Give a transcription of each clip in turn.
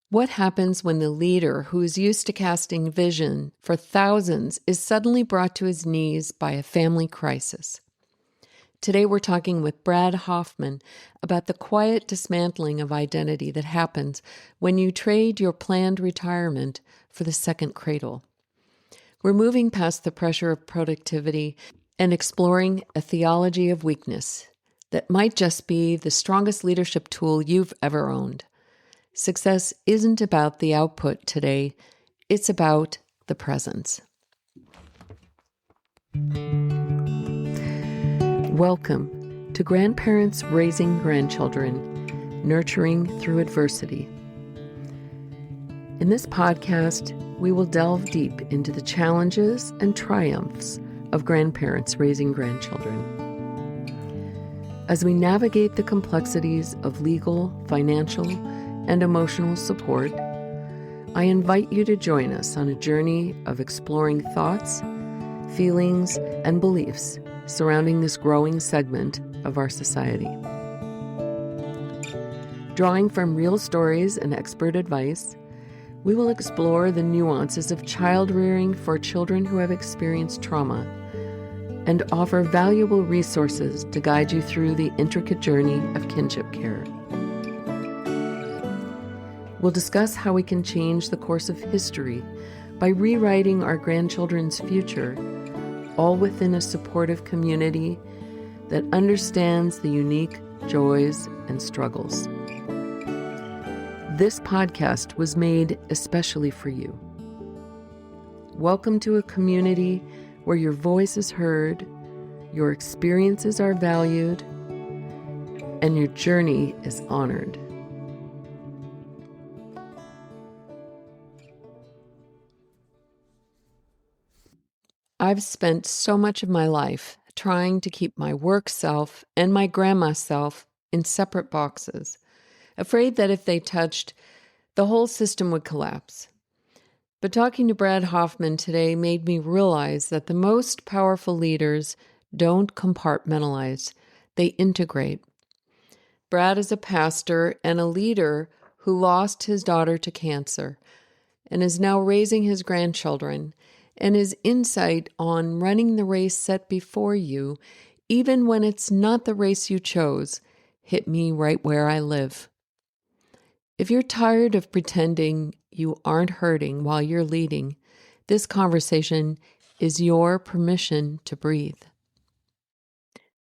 What happens when the leader who is used to casting vision for thousands is suddenly brought to his knees by a family crisis? Today we're talking with Brad Hoffman about the quiet dismantling of identity that happens when you trade your planned retirement for the second cradle. We're moving past the pressure of productivity and exploring a theology of weakness that might just be the strongest leadership tool you've ever owned. Success isn't about the output today, it's about the presence. Welcome to Grandparents Raising Grandchildren, Nurturing Through Adversity. In this podcast, we will delve deep into the challenges and triumphs of grandparents raising grandchildren. As we navigate the complexities of legal, financial, and emotional support, I invite you to join us on a journey of exploring thoughts, feelings, and beliefs surrounding this growing segment of our society. Drawing from real stories and expert advice, we will explore the nuances of child rearing for children who have experienced trauma and offer valuable resources to guide you through the intricate journey of kinship care. We'll discuss how we can change the course of history by rewriting our grandchildren's future, all within a supportive community that understands the unique joys and struggles. This podcast was made especially for you. Welcome to a community where your voice is heard, your experiences are valued, and your journey is honored. I've spent so much of my life trying to keep my work self and my grandma self in separate boxes, afraid that if they touched, the whole system would collapse. But talking to Brad Hoffman today made me realize that the most powerful leaders don't compartmentalize, they integrate. Brad is a pastor and a leader who lost his daughter to cancer and is now raising his grandchildren, and his insight on running the race set before you, even when it's not the race you chose, hit me right where I live. If you're tired of pretending you aren't hurting while you're leading, this conversation is your permission to breathe.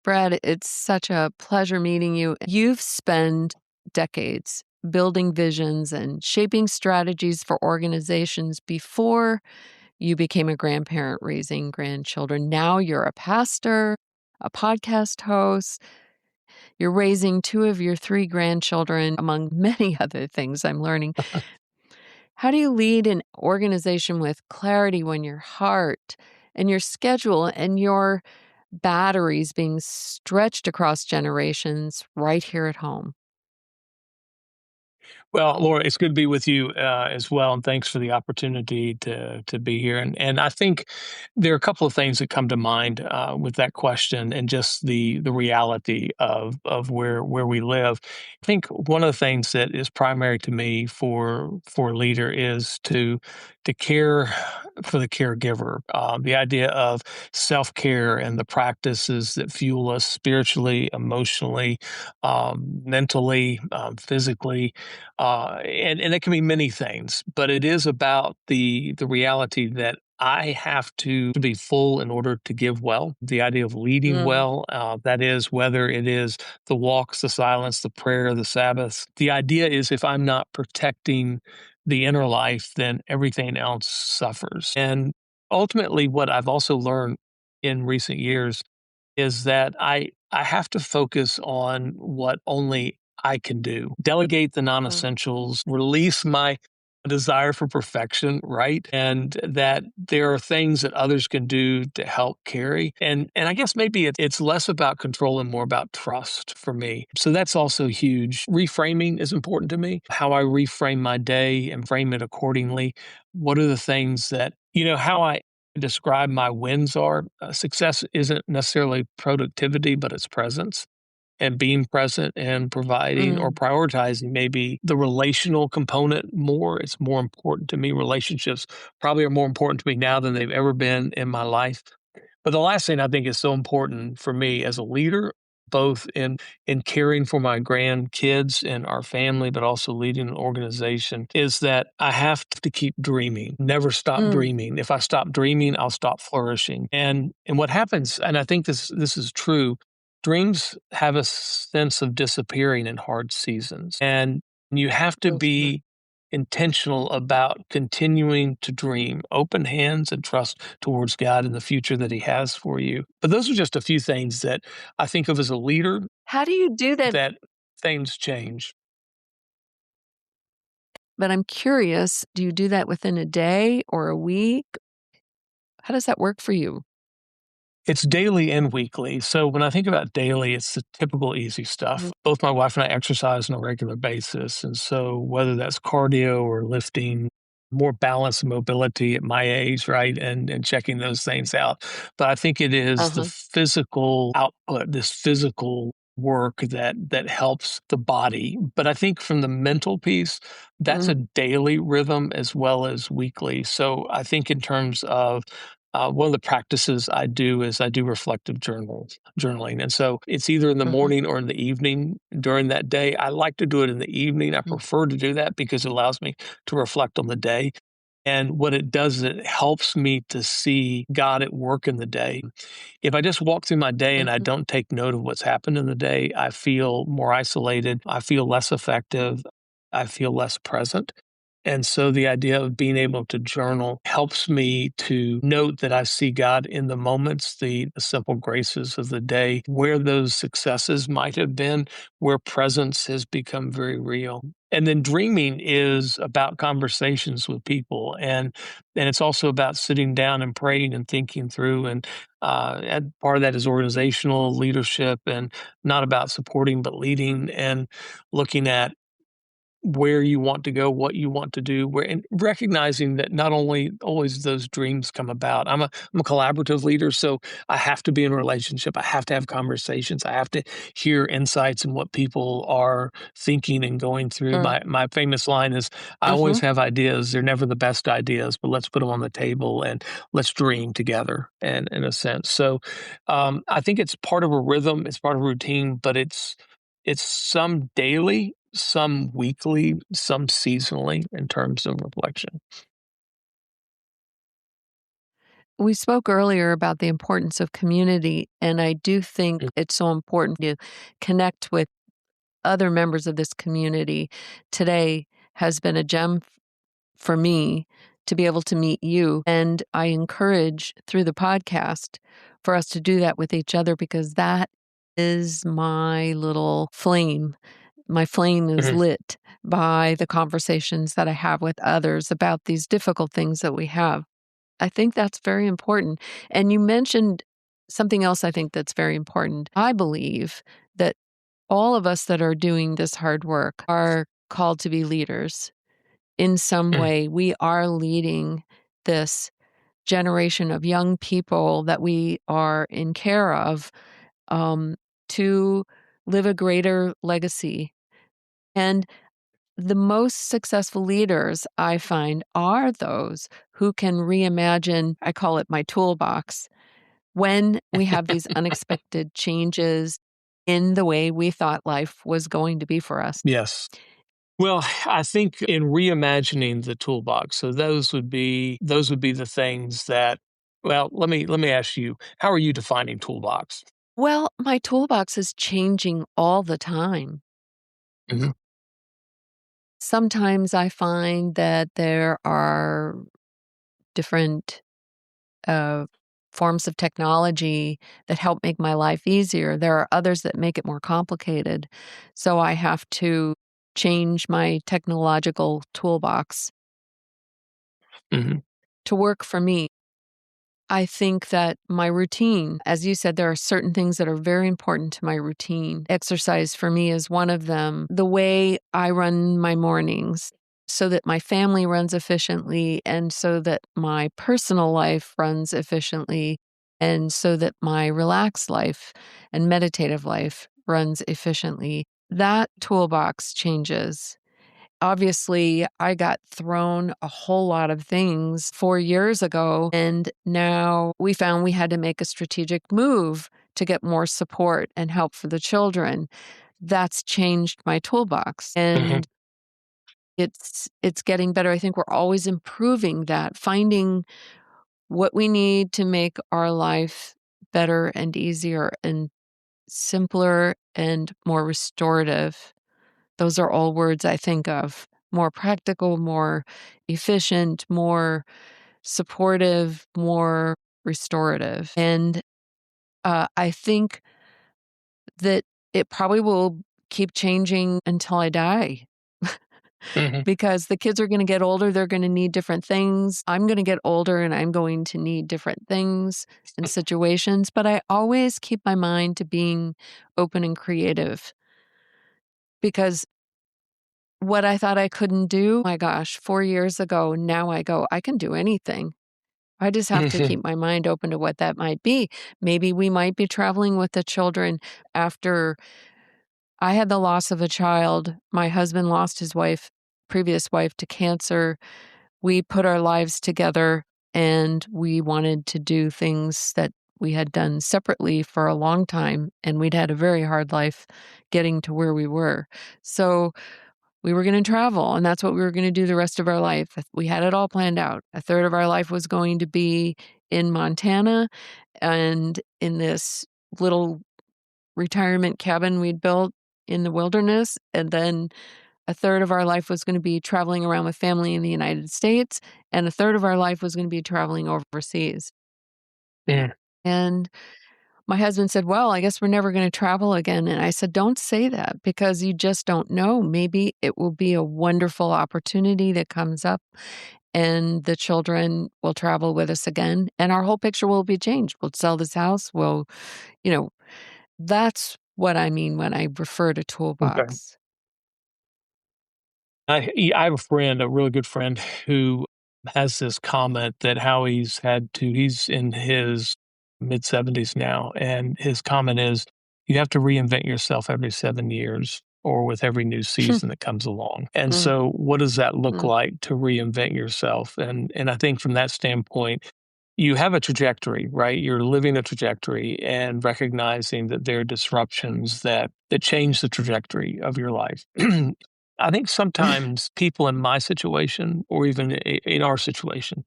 Brad, it's such a pleasure meeting you. You've spent decades building visions and shaping strategies for organizations before you became a grandparent raising grandchildren. Now you're a pastor, a podcast host. You're raising 2 of your 3 grandchildren, among many other things I'm learning. How do you lead an organization with clarity when your heart and your schedule and your batteries being stretched across generations right here at home? Well, Laura, it's good to be with you as well, and thanks for the opportunity to be here. And I think there are a couple of things that come to mind with that question, and just the reality of where we live. I think one of the things that is primary to me for a leader is to care for the caregiver. The idea of self-care and the practices that fuel us spiritually, emotionally, mentally, physically. And it can be many things, but it is about the reality that I have to be full in order to give well. The idea of leading well, that is, whether it is the walks, the silence, the prayer, the Sabbath. The idea is if I'm not protecting the inner life, then everything else suffers. And ultimately, what I've also learned in recent years is that I have to focus on what only I can do. Delegate the non-essentials, release my desire for perfection, right? And that there are things that others can do to help carry. And I guess maybe it's less about control and more about trust for me. So that's also huge. Reframing is important to me. How I reframe my day and frame it accordingly. What are the things that, how I describe my wins are success isn't necessarily productivity, but it's presence. and being present and providing or Mm. prioritizing maybe the relational component more. It's more important to me. Relationships probably are more important to me now than they've ever been in my life. But the last thing I think is so important for me as a leader, both in caring for my grandkids and our family, but also leading an organization, is that I have to keep dreaming, never stop Mm. dreaming. If I stop dreaming, I'll stop flourishing. And what happens, and I think this is true, dreams have a sense of disappearing in hard seasons. And you have to Mhm. be intentional about continuing to dream, open hands and trust towards God and the future that He has for you. But those are just a few things that I think of as a leader How do you do that? that things change. But I'm curious, do you do that within a day or a week? How does that work for you? It's daily and weekly. So when I think about daily, it's the typical easy Mhm. stuff. Both my wife and I exercise on a regular basis. And so whether that's cardio or lifting, more balance and mobility at my age, right? And checking those things out. But I think it is the Uh-huh. physical output, this physical work that helps the body. But I think from the mental piece, that's a Mm. daily rhythm as well as weekly. So I think in terms of one of the practices I do is I do reflective journaling. And so it's either in the Mhm. morning or in the evening during that day. I like to do it in the evening. I Mm. prefer to do that because it allows me to reflect on the day. And what it does is it helps me to see God at work in the day. If I just walk through my day and I Mhm. don't take note of what's happened in the day, I feel more isolated. I feel less effective. I feel less present. And so the idea of being able to journal helps me to note that I see God in the moments, the simple graces of the day, where those successes might have been, where presence has become very real. And then dreaming is about conversations with people, and it's also about sitting down and praying and thinking through. And part of that is organizational leadership, and not about supporting but leading, and looking at where you want to go, what you want to do, where and recognizing that not only always those dreams come about. I'm a collaborative leader, so I have to be in a relationship. I have to have conversations. I have to hear insights and what people are thinking and going through. Sure. My famous line is I always Mhm. have ideas. They're never the best ideas, but let's put them on the table and let's dream together and in a sense. So I think it's part of a rhythm, it's part of a routine, but it's some daily, some weekly, some seasonally in terms of reflection. We spoke earlier about the importance of community, and I do think Mm, it's so important to connect with other members of this community. Today has been a gem for me to be able to meet you, and I encourage through the podcast for us to do that with each other because that is my little flame. My flame is mhm, lit by the conversations that I have with others about these difficult things that we have. I think that's very important. And you mentioned something else I think that's very important. I believe that all of us that are doing this hard work are called to be leaders in some mm, way. We are leading this generation of young people that we are in care of um, to live a greater legacy. And the most successful leaders I find are those who can reimagine, I call it my toolbox, when we have these unexpected changes in the way we thought life was going to be for us. yes. Well, I think in reimagining the toolbox, so those would be the things that well, let me ask you, how are you defining toolbox? Well, my toolbox is changing all the time. Mhm, Sometimes I find that there are different uh, forms of technology that help make my life easier. There are others that make it more complicated. So I have to change my technological toolbox mhm, to work for me. I think that my routine, as you said, there are certain things that are very important to my routine. Exercise for me is one of them. The way I run my mornings so that my family runs efficiently and so that my personal life runs efficiently and so that my relaxed life and meditative life runs efficiently. That toolbox changes. Obviously, I got thrown a whole lot of things 4 years ago, and now we found we had to make a strategic move to get more support and help for the children. That's changed my toolbox, Mhm. and it's getting better. I think we're always improving that, finding what we need to make our life better and easier and simpler and more restorative. Those are all words I think of. More practical, more efficient, more supportive, more restorative. And I think that it probably will keep changing until I die Mhm. because the kids are going to get older. They're going to need different things. I'm going to get older and I'm going to need different things and situations. But I always keep my mind to being open and creative because what I thought I couldn't do, my gosh, 4 years ago, now I go, I can do anything. I just have to Mhm. keep my mind open to what that might be. Maybe we might be traveling with the children after I had the loss of a child. My husband lost his previous wife to cancer. We put our lives together and we wanted to do things that we had done separately for a long time. And we'd had a very hard life getting to where we were. So we were going to travel, and that's what we were going to do the rest of our life. We had it all planned out. A third of our life was going to be in Montana and in this little retirement cabin we'd built in the wilderness. And then a third of our life was going to be traveling around with family in the United States. And a third of our life was going to be traveling overseas. Mm. And my husband said, "Well, I guess we're never going to travel again." And I said, "Don't say that because you just don't know. Maybe it will be a wonderful opportunity that comes up and the children will travel with us again and our whole picture will be changed. We'll sell this house. We'll, you know, that's what I mean when I refer to Okay. toolbox." I have a friend, a really good friend, who has this comment that how he's in his mid-70s now, and his comment is, "You have to reinvent yourself every 7 years or with every new season that comes along." And Mm, so what does that look mm, like to reinvent yourself? And I think from that standpoint, you have a trajectory, right? You're living a trajectory and recognizing that there are disruptions that change the trajectory of your life. I think sometimes people in my situation or even in our situation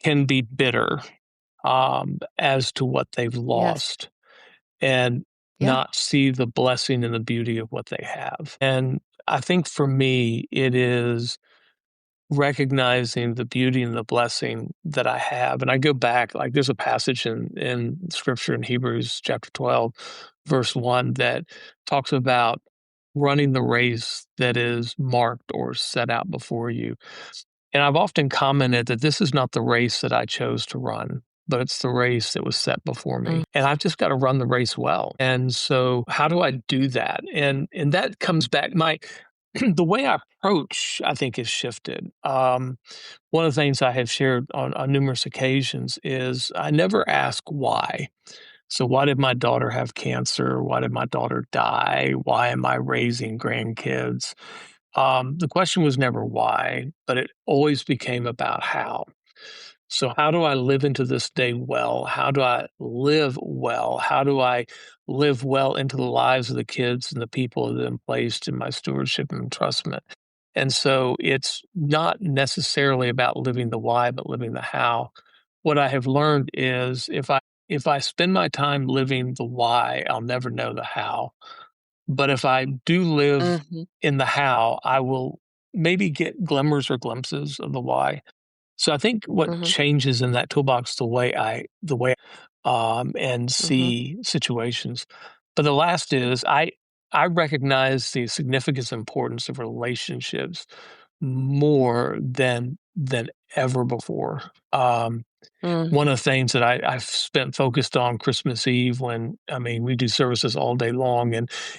can be bitter as to what they've yes. lost and Yeah. not see the blessing and the beauty of what they have. And I think for me, it is recognizing the beauty and the blessing that I have. And I go back, like there's a passage in scripture in Hebrews chapter 12, verse 1 that talks about running the race that is marked or set out before you. And I've often commented that this is not the race that I chose to run, but it's the race that was set before Mm, me. And I've just got to run the race well. And so how do I do that? And that comes back my the way I approach, I think, has shifted. One of the things I have shared on numerous occasions is I never ask why. So, why did my daughter have cancer? Why did my daughter die? Why am I raising grandkids? The question was never why, but it always became about how. So, how do I live into this day well? How do I live well? How do I live well into the lives of the kids and the people that have been placed in my stewardship and entrustment? And so, it's not necessarily about living the why, but living the how. What I have learned is if I spend my time living the why, I'll never know the how. But if I do live mhm, in the how, I will maybe get glimmers or glimpses of the why. So I think what mhm, changes in that toolbox the way and mhm, see situations. But the last is I recognize the significance and importance of relationships more than ever before. mm, One of the things that I've spent focused on Christmas Eve when I mean, we do services all day long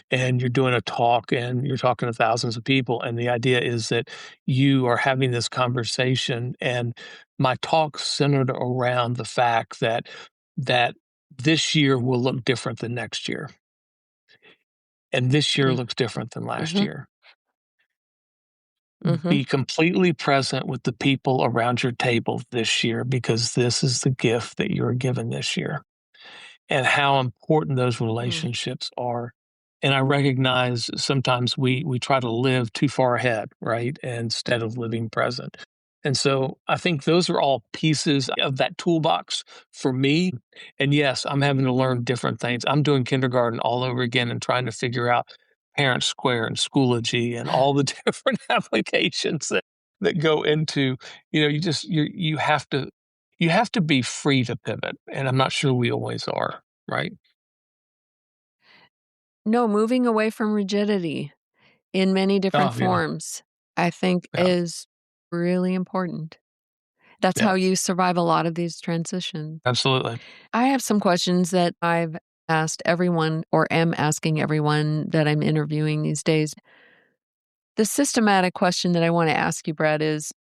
and you're doing a talk and you're talking to thousands of people, and the idea is that you are having this conversation, and my talk centered around the fact that this year will look different than next year. and this year Mm. looks different than last Mhm. year. Mhm. Be completely present with the people around your table this year because this is the gift that you're given this year and how important those Mm. relationships are. And I recognize sometimes we try to live too far ahead, right? Instead of living present. And so I think those are all pieces of that toolbox for me. And yes, I'm having to learn different things. I'm doing kindergarten all over again and trying to figure out Parent Square and Schoology and all the different applications that go into, you have to be free to pivot, and I'm not sure we always are, right? No, moving away from rigidity in many different Oh, yeah, forms, I think yeah, is really important. That's yeah, how you survive a lot of these transitions. absolutely. I have some questions that I've asked everyone or am asking everyone that I'm interviewing these days. The systematic question that I want to ask you, Brad, is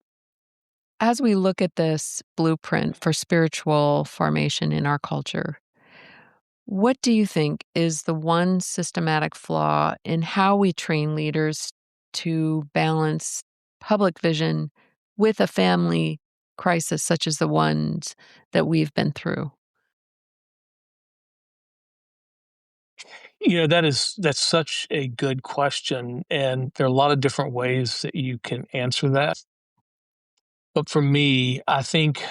as we look at this blueprint for spiritual formation in our culture, what do you think is the one systematic flaw in how we train leaders to balance public vision with a family crisis such as the ones that we've been through? That's such a good question, and there are a lot of different ways that you can answer that. But for me, I think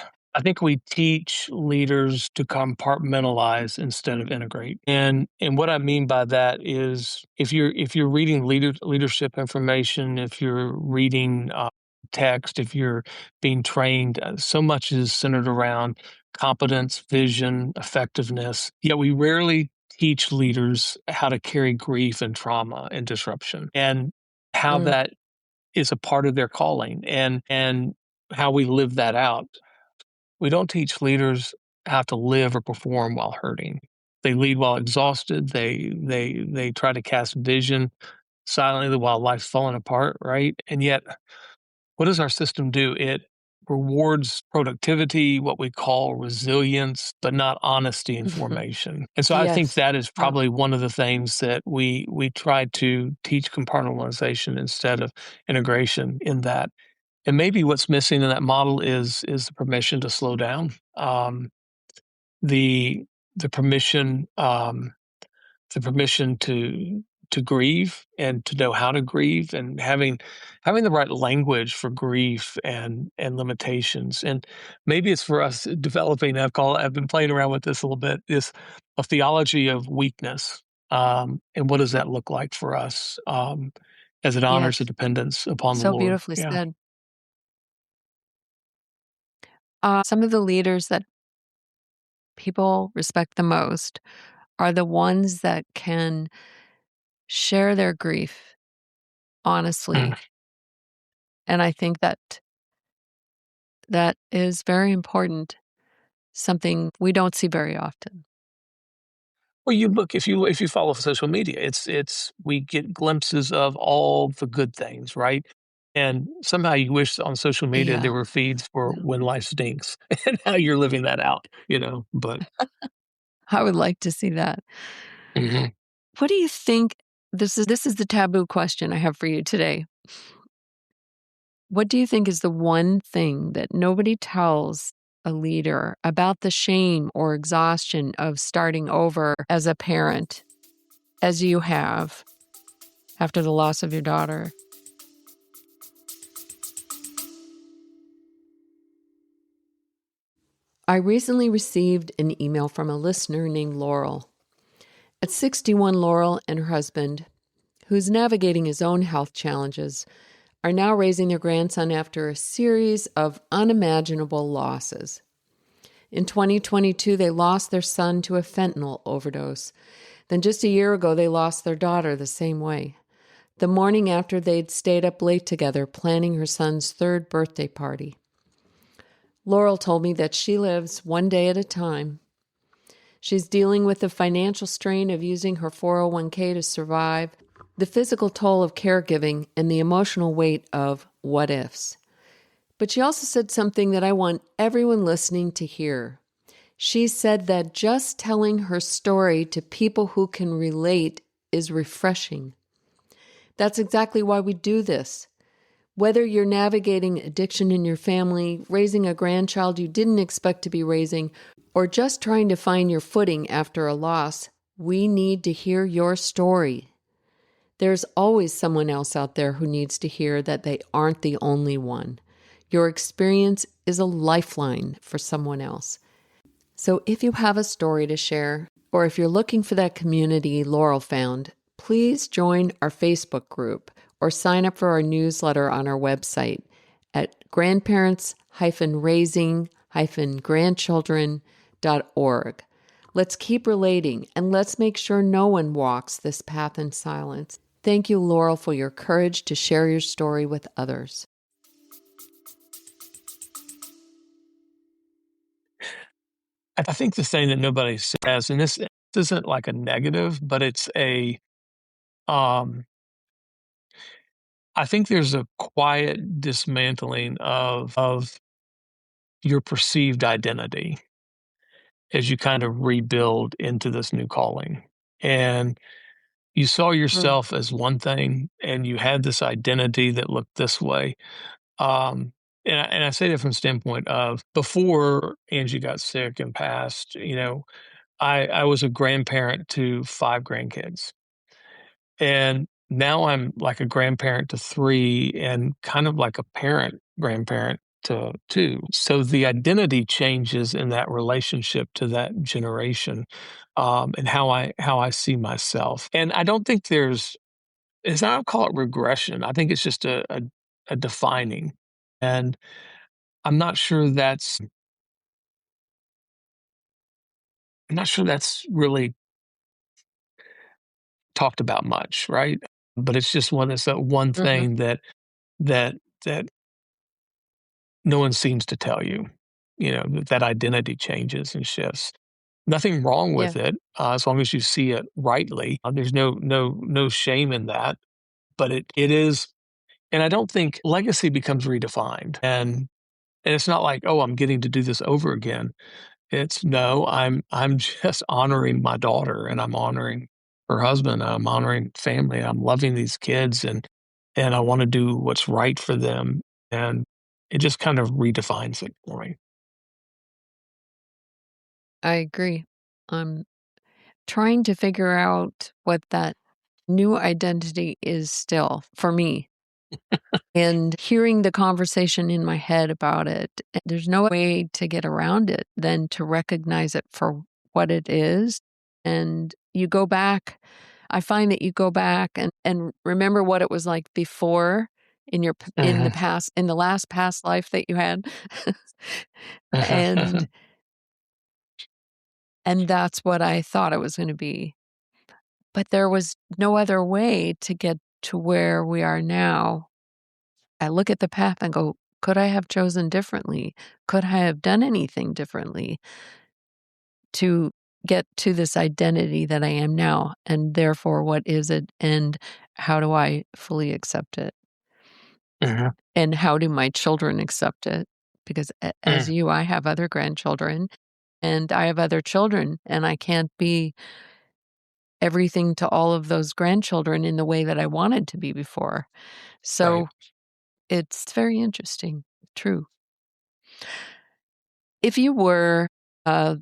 we teach leaders to compartmentalize instead of integrate. And what I mean by that is if you're reading leadership information, if you're reading text, if you're being trained, so much is centered around competence, vision, effectiveness. Yet we rarely teach leaders how to carry grief and trauma and disruption and how Mm. that is a part of their calling and how we live that out. We don't teach leaders how to live or perform while hurting. They lead while exhausted. They try to cast vision silently while life's falling apart, right? And yet, what does our system do? It rewards productivity, what we call resilience, but not honesty and formation. And so I think Yes. that is Yeah. probably one of the things that we try to teach compartmentalization instead of integration in that. And maybe what's missing in that model is the permission to slow down, the the permission the permission to grieve and to know how to grieve and having the right language for grief and limitations. And maybe it's for us developing. I've been playing around with this a little bit. Is a theology of weakness, and what does that look like for us as it honors the Yes. dependence upon the So Lord? beautifully Yeah. said. Some of the leaders that people respect the most are the ones that can share their grief Mm. honestly. And I think that that is very important, something we don't see very often. Well, you look if you follow social media, it's we get glimpses of all the good things, right? And somehow you wish on social media Yeah. there were feeds for Yeah. when life stinks and how you're living that out, but I would like to see that. Mhm. What do you think this is the taboo question I have for you today. What do you think is the one thing that nobody tells a leader about the shame or exhaustion of starting over as a parent as you have after the loss of your daughter? I recently received an email from a listener named Laurel. At 61, Laurel and her husband, who's navigating his own health challenges, are now raising their grandson after a series of unimaginable losses. In 2022, they lost their son to a fentanyl overdose. Then just a year ago, they lost their daughter the same way. The morning after, they'd stayed up late together planning her son's third birthday party. Laurel told me that she lives one day at a time. She's dealing with the financial strain of using her 401k to survive, the physical toll of caregiving, and the emotional weight of what ifs. But she also said something that I want everyone listening to hear. She said that just telling her story to people who can relate is refreshing. That's exactly why we do this. Whether you're navigating addiction in your family, raising a grandchild you didn't expect to be raising, or just trying to find your footing after a loss, we need to hear your story. There's always someone else out there who needs to hear that they aren't the only one. Your experience is a lifeline for someone else. So if you have a story to share, or if you're looking for that community Laurel found, please join our Facebook group or sign up for our newsletter on our website at grandparents-raising-grandchildren.org. Let's keep relating and let's make sure no one walks this path in silence. Thank you, Laurel, for your courage to share your story with others. I think the thing that nobody says, and this isn't like a negative, but it's um, I think there's a quiet dismantling of your perceived identity as you kind of rebuild into this new calling. And you saw Mm. yourself as one thing, and you had this identity that looked this way. Um, and I say that from the standpoint of before Angie got sick and passed, I was a grandparent to 5 grandkids, and now I'm like a grandparent to 3 and kind of like a grandparent to 2. So the identity changes in that relationship to that generation, and how I see myself. And I don't think I don't call it regression. I think it's just a defining. And I'm not sure that's I'm not sure that's really talked about much, right? But it's just it's that one Mm-hmm. thing that that no one seems to tell you, that identity changes and shifts. Nothing wrong Yeah, with it, as long as you see it rightly. There's no shame in that, but it is, and I don't think legacy becomes redefined, and it's not like, oh, I'm getting to do this over again. It's no, I'm just honoring my daughter, and I'm honoring her husband, I'm honoring family, I'm loving these kids, and I wanna do what's right for them, and it just kind of redefines it for me. I agree. I'm trying to figure out what that new identity is still for me. And hearing the conversation in my head about it, there's no way to get around it than to recognize it for what it is. And you go back, I find that you go back and remember what it was like before in the Uh-huh. past, in the last past life that you had. and and that's what I thought it was going to be. But there was no other way to get to where we are now. I look at the path and go, could I have chosen differently? Could I have done anything differently to get to this identity that I am now? And therefore, what is it? And how do I fully accept it? Uh-huh. And how do my children accept it? Because as Mm, you, I have other grandchildren and I have other children, and I can't be everything to all of those grandchildren in the way that I wanted to be before. right. So it's very interesting. True. If you were a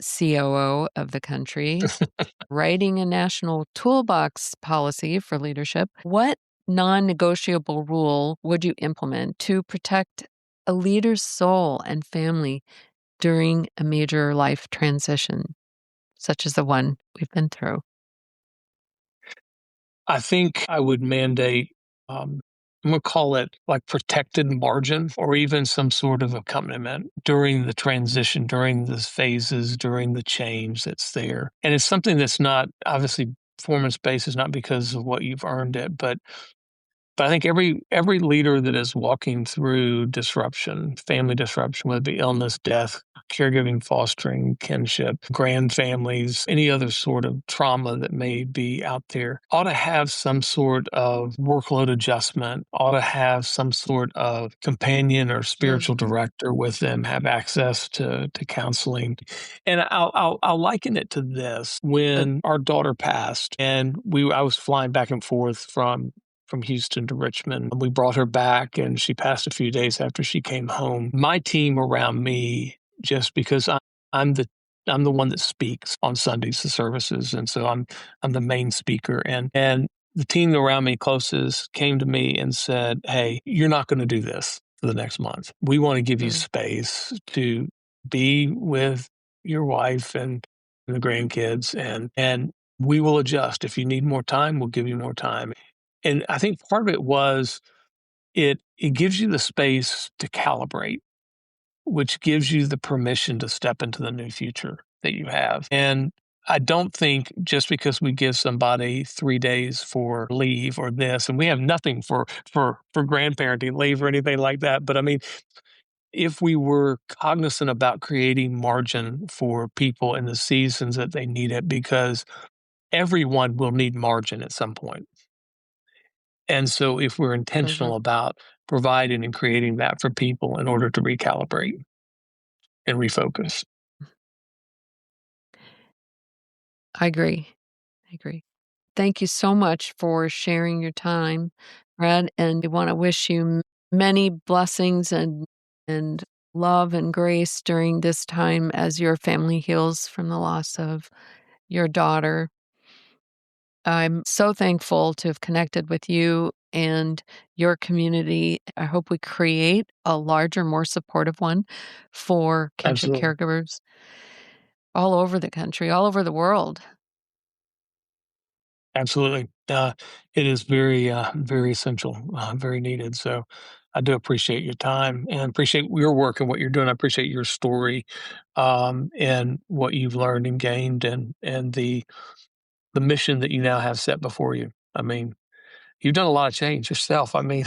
COO of the country, writing a national toolbox policy for leadership, what non negotiable rule would you implement to protect a leader's soul and family during a major life transition, such as the one we've been through? I think I would mandate, I'm gonna call it like protected margin or even some sort of accompaniment during the transition, during the phases, during the change that's there. And it's something that's not obviously performance based is not because of what you've earned it, but But I think every leader that is walking through disruption, family disruption, whether it be illness, death, caregiving, fostering, kinship, grand families, any other sort of trauma that may be out there, ought to have some sort of workload adjustment, ought to have some sort of companion or spiritual director with them, have access to counseling. And I'll liken it to this. When our daughter passed, and I was flying back and forth from Houston to Richmond. We brought her back, and she passed a few days after she came home. My team around me, just because I'm the I'm the one that speaks on Sundays, the services, and so I'm the main speaker. And the team around me closest came to me and said, "Hey, you're not going to do this for the next month. We want to give you space to be with your wife and the grandkids, and we will adjust. If you need more time, we'll give you more time." And I think part of it was it gives you the space to calibrate, which gives you the permission to step into the new future that you have. And I don't think just because we give somebody 3 days for leave or this, and we have nothing for grandparenting leave or anything like that. But I mean, if we were cognizant about creating margin for people in the seasons that they need it, because everyone will need margin at some point. And so if we're intentional about providing and creating that for people in order to recalibrate and refocus. I agree. I agree. Thank you so much for sharing your time, Brad, and I want to wish you many blessings and love and grace during this time as your family heals from the loss of your daughter. I'm so thankful to have connected with you and your community. I hope we create a larger, more supportive one for kinship Absolutely. caregivers all over the country, all over the world. Absolutely. It is very essential, very needed. So I do appreciate your time and appreciate your work and what you're doing. I appreciate your story, and what you've learned and gained, and the mission that you now have set before you. I mean, you've done a lot of change yourself. I mean,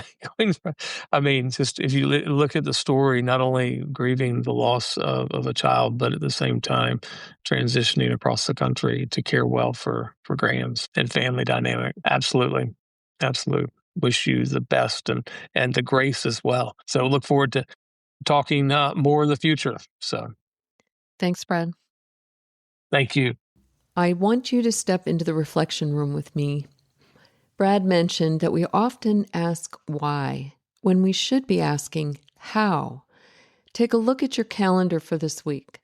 just if you look at the story, not only grieving the loss of a child, but at the same time transitioning across the country to care well for grands and family dynamic. Absolutely, absolutely. Wish you the best and the grace as well. So look forward to talking more in the future. So Thanks, Brad. thank you. I want you to step into the reflection room with me. Brad mentioned that we often ask why when we should be asking how. Take a look at your calendar for this week.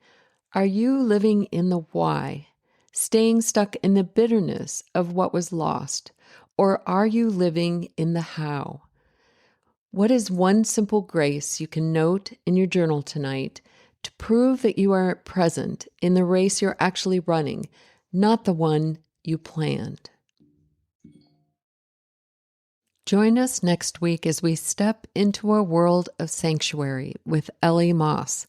Are you living in the why, staying stuck in the bitterness of what was lost, or are you living in the how? What is one simple grace you can note in your journal tonight to prove that you are present in the race you're actually running, not the one you planned? Join us next week as we step into a world of sanctuary with Ellie Moss.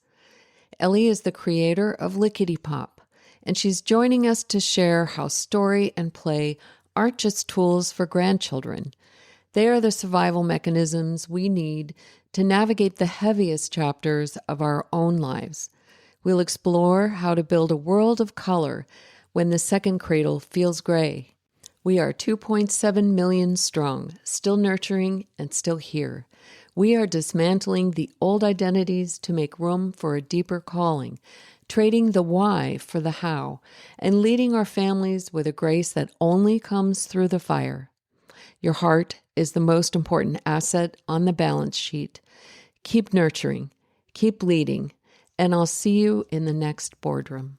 Ellie is the creator of Lickety Pop, and she's joining us to share how story and play aren't just tools for grandchildren. They are the survival mechanisms we need to navigate the heaviest chapters of our own lives. We'll explore how to build a world of color when the second cradle feels gray. We are 2.7 million strong, still nurturing and still here. We are dismantling the old identities to make room for a deeper calling, trading the why for the how, and leading our families with a grace that only comes through the fire. Your heart is the most important asset on the balance sheet. Keep nurturing, keep leading, and I'll see you in the next boardroom.